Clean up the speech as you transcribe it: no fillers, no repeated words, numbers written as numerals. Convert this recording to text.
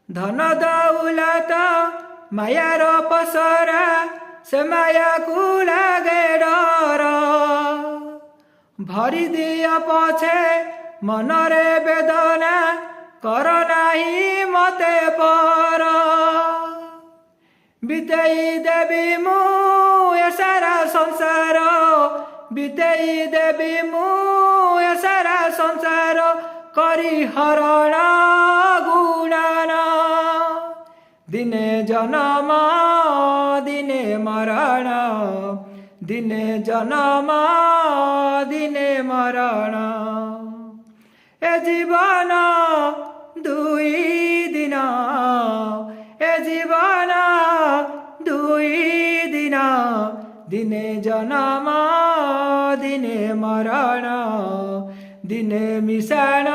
धन दौलत मायार पसरा से माया को लागे डर भरी दिया पछे मनरे वेदना कर नाही मते पर बितेई देवी मु ए सारा संसार बितेई देवी मु ए सारा संसार करी हरण गुणान दिने जन्म दिने मरण दिने जन्म दिने मरण ए जीवन दुई दिन ए जीवन दुई दिन दिने जन्म दिने मरण दिने मिशन